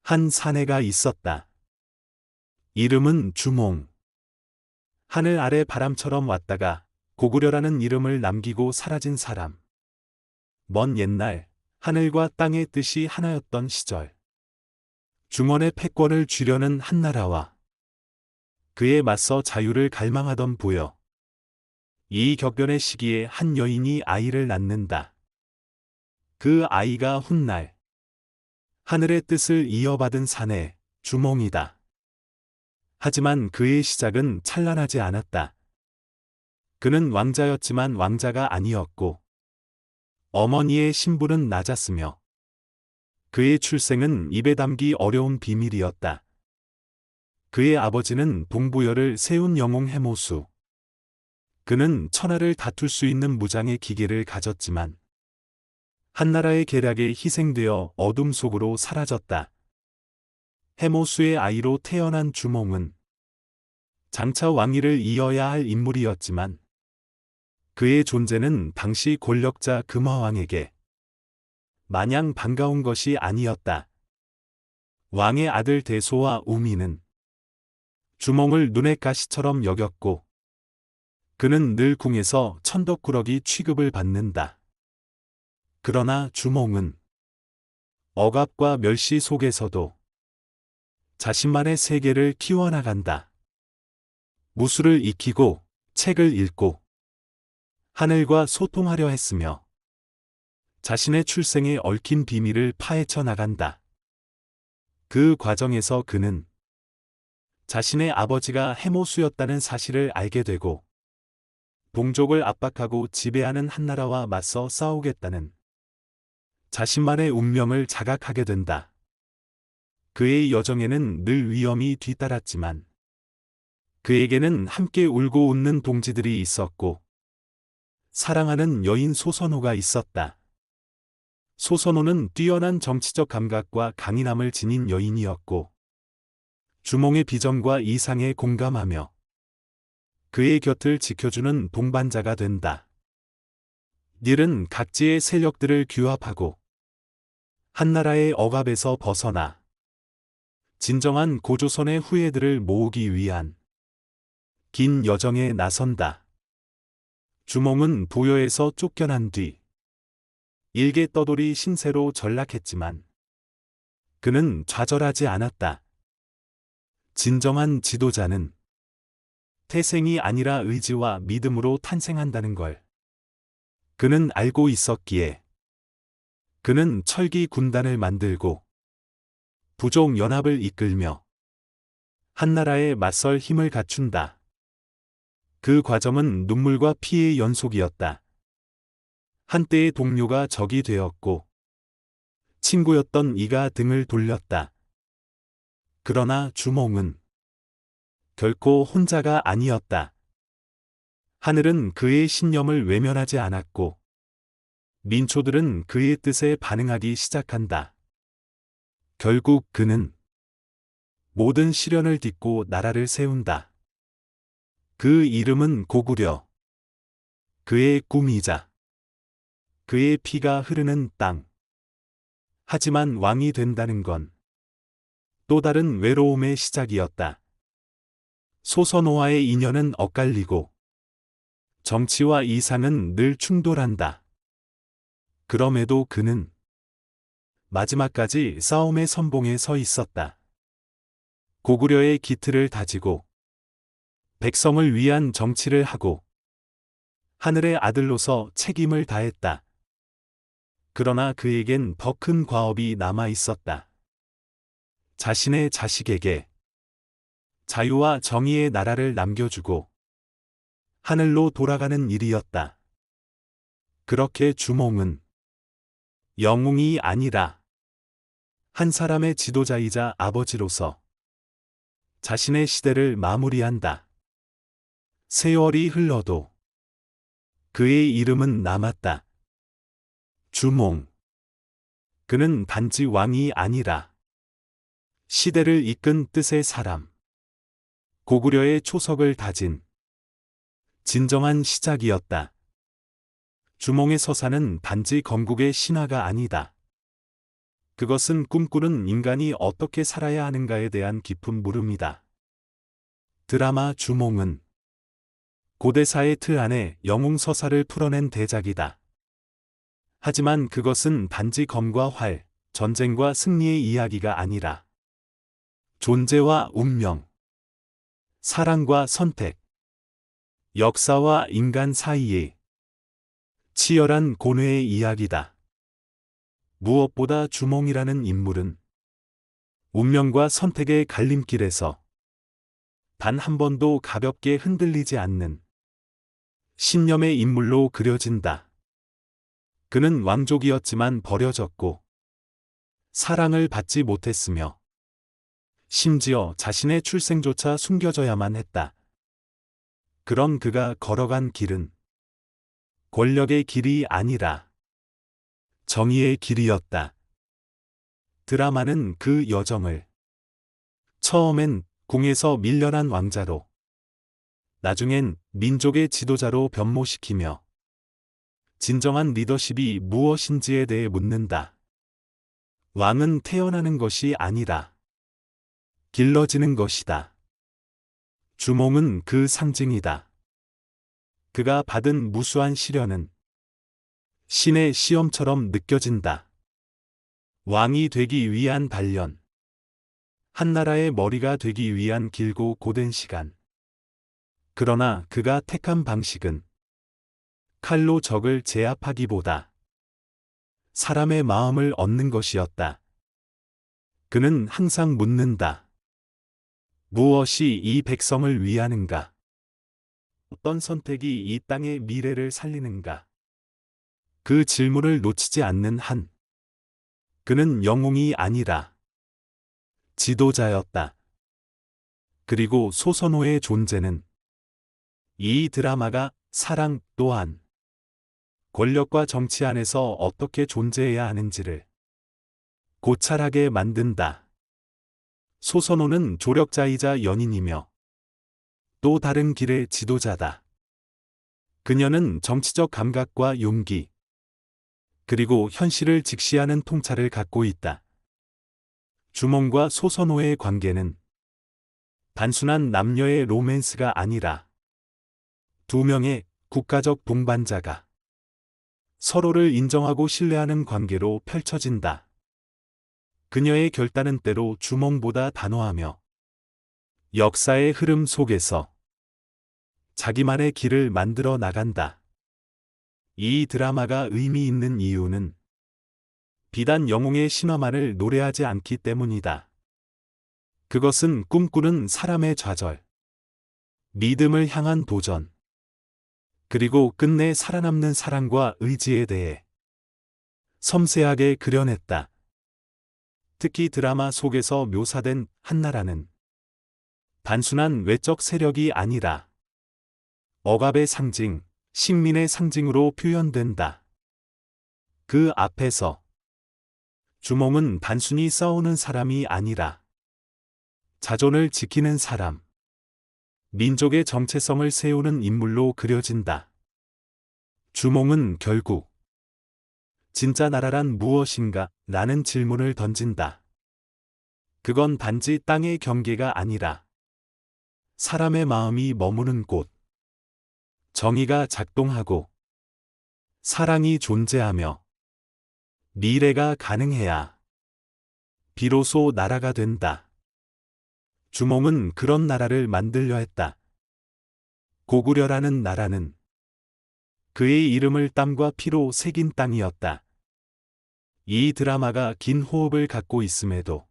한 사내가 있었다. 이름은 주몽. 하늘 아래 바람처럼 왔다가 고구려라는 이름을 남기고 사라진 사람. 먼 옛날 하늘과 땅의 뜻이 하나였던 시절. 중원의 패권을 쥐려는 한나라와 그에 맞서 자유를 갈망하던 보여. 이 격변의 시기에 한 여인이 아이를 낳는다. 그 아이가 훗날 하늘의 뜻을 이어받은 사내 주몽이다. 하지만 그의 시작은 찬란하지 않았다. 그는 왕자였지만 왕자가 아니었고 어머니의 신분은 낮았으며 그의 출생은 입에 담기 어려운 비밀이었다. 그의 아버지는 동부열을 세운 영웅 해모수. 그는 천하를 다툴 수 있는 무장의 기계를 가졌지만 한나라의 계략에 희생되어 어둠 속으로 사라졌다. 해모수의 아이로 태어난 주몽은 장차 왕위를 이어야 할 인물이었지만 그의 존재는 당시 권력자 금화왕에게 마냥 반가운 것이 아니었다. 왕의 아들 대소와 우미는 주몽을 눈의 가시처럼 여겼고 그는 늘 궁에서 천덕꾸러기 취급을 받는다. 그러나 주몽은 억압과 멸시 속에서도 자신만의 세계를 키워나간다. 무술을 익히고 책을 읽고 하늘과 소통하려 했으며 자신의 출생에 얽힌 비밀을 파헤쳐 나간다. 그 과정에서 그는 자신의 아버지가 해모수였다는 사실을 알게 되고 동족을 압박하고 지배하는 한나라와 맞서 싸우겠다는 자신만의 운명을 자각하게 된다. 그의 여정에는 늘 위험이 뒤따랐지만 그에게는 함께 울고 웃는 동지들이 있었고 사랑하는 여인 소선호가 있었다. 소선호는 뛰어난 정치적 감각과 강인함을 지닌 여인이었고 주몽의 비전과 이상에 공감하며 그의 곁을 지켜주는 동반자가 된다. 닐은 각지의 세력들을 규합하고 한나라의 억압에서 벗어나 진정한 고조선의 후예들을 모으기 위한 긴 여정에 나선다. 주몽은 부여에서 쫓겨난 뒤 일개 떠돌이 신세로 전락했지만 그는 좌절하지 않았다. 진정한 지도자는 태생이 아니라 의지와 믿음으로 탄생한다는 걸 그는 알고 있었기에 그는 철기 군단을 만들고 부족 연합을 이끌며 한나라에 맞설 힘을 갖춘다. 그 과정은 눈물과 피의 연속이었다. 한때의 동료가 적이 되었고 친구였던 이가 등을 돌렸다. 그러나 주몽은 결코 혼자가 아니었다. 하늘은 그의 신념을 외면하지 않았고 민초들은 그의 뜻에 반응하기 시작한다. 결국 그는 모든 시련을 딛고 나라를 세운다. 그 이름은 고구려. 그의 꿈이자 그의 피가 흐르는 땅. 하지만 왕이 된다는 건 또 다른 외로움의 시작이었다. 소선호와의 인연은 엇갈리고 정치와 이상은 늘 충돌한다. 그럼에도 그는 마지막까지 싸움의 선봉에 서 있었다. 고구려의 기틀을 다지고 백성을 위한 정치를 하고 하늘의 아들로서 책임을 다했다. 그러나 그에겐 더 큰 과업이 남아 있었다. 자신의 자식에게 자유와 정의의 나라를 남겨주고 하늘로 돌아가는 일이었다. 그렇게 주몽은 영웅이 아니라 한 사람의 지도자이자 아버지로서 자신의 시대를 마무리한다. 세월이 흘러도 그의 이름은 남았다. 주몽. 그는 단지 왕이 아니라 시대를 이끈 뜻의 사람. 고구려의 초석을 다진 진정한 시작이었다. 주몽의 서사는 단지 건국의 신화가 아니다. 그것은 꿈꾸는 인간이 어떻게 살아야 하는가에 대한 깊은 물음이다. 드라마 주몽은 고대사의 틀 안에 영웅서사를 풀어낸 대작이다. 하지만 그것은 단지 검과 활, 전쟁과 승리의 이야기가 아니라 존재와 운명, 사랑과 선택, 역사와 인간 사이의 치열한 고뇌의 이야기다. 무엇보다 주몽이라는 인물은 운명과 선택의 갈림길에서 단 한 번도 가볍게 흔들리지 않는 신념의 인물로 그려진다. 그는 왕족이었지만 버려졌고 사랑을 받지 못했으며 심지어 자신의 출생조차 숨겨져야만 했다. 그런 그가 걸어간 길은 권력의 길이 아니라 정의의 길이었다. 드라마는 그 여정을 처음엔 궁에서 밀려난 왕자로, 나중엔 민족의 지도자로 변모시키며 진정한 리더십이 무엇인지에 대해 묻는다. 왕은 태어나는 것이 아니라 길러지는 것이다. 주몽은 그 상징이다. 그가 받은 무수한 시련은 신의 시험처럼 느껴진다. 왕이 되기 위한 단련, 한나라의 머리가 되기 위한 길고 고된 시간. 그러나 그가 택한 방식은 칼로 적을 제압하기보다 사람의 마음을 얻는 것이었다. 그는 항상 묻는다. 무엇이 이 백성을 위하는가? 어떤 선택이 이 땅의 미래를 살리는가? 그 질문을 놓치지 않는 한, 그는 영웅이 아니라 지도자였다. 그리고 소선호의 존재는 이 드라마가 사랑 또한 권력과 정치 안에서 어떻게 존재해야 하는지를 고찰하게 만든다. 소선호는 조력자이자 연인이며 또 다른 길의 지도자다. 그녀는 정치적 감각과 용기, 그리고 현실을 직시하는 통찰을 갖고 있다. 주몽과 소선호의 관계는 단순한 남녀의 로맨스가 아니라 두 명의 국가적 동반자가 서로를 인정하고 신뢰하는 관계로 펼쳐진다. 그녀의 결단은 때로 주몽보다 단호하며 역사의 흐름 속에서 자기만의 길을 만들어 나간다. 이 드라마가 의미 있는 이유는 비단 영웅의 신화만을 노래하지 않기 때문이다. 그것은 꿈꾸는 사람의 좌절, 믿음을 향한 도전, 그리고 끝내 살아남는 사랑과 의지에 대해 섬세하게 그려냈다. 특히 드라마 속에서 묘사된 한나라는 단순한 외적 세력이 아니라 억압의 상징, 식민의 상징으로 표현된다. 그 앞에서 주몽은 단순히 싸우는 사람이 아니라 자존을 지키는 사람, 민족의 정체성을 세우는 인물로 그려진다. 주몽은 결국 진짜 나라란 무엇인가? 라는 질문을 던진다. 그건 단지 땅의 경계가 아니라 사람의 마음이 머무는 곳, 정의가 작동하고 사랑이 존재하며 미래가 가능해야 비로소 나라가 된다. 주몽은 그런 나라를 만들려 했다. 고구려라는 나라는 그의 이름을 땀과 피로 새긴 땅이었다. 이 드라마가 긴 호흡을 갖고 있음에도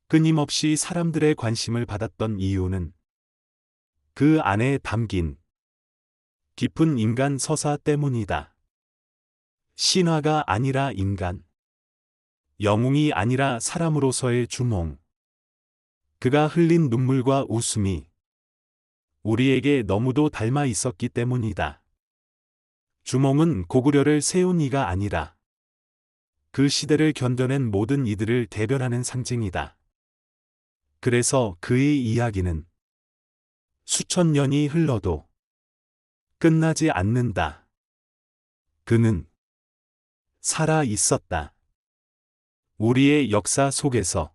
끊임없이 사람들의 관심을 받았던 이유는 그 안에 담긴 깊은 인간 서사 때문이다. 신화가 아니라 인간, 영웅이 아니라 사람으로서의 주몽. 그가 흘린 눈물과 웃음이 우리에게 너무도 닮아 있었기 때문이다. 주몽은 고구려를 세운 이가 아니라 그 시대를 견뎌낸 모든 이들을 대변하는 상징이다. 그래서 그의 이야기는 수천 년이 흘러도 끝나지 않는다. 그는 살아 있었다. 우리의 역사 속에서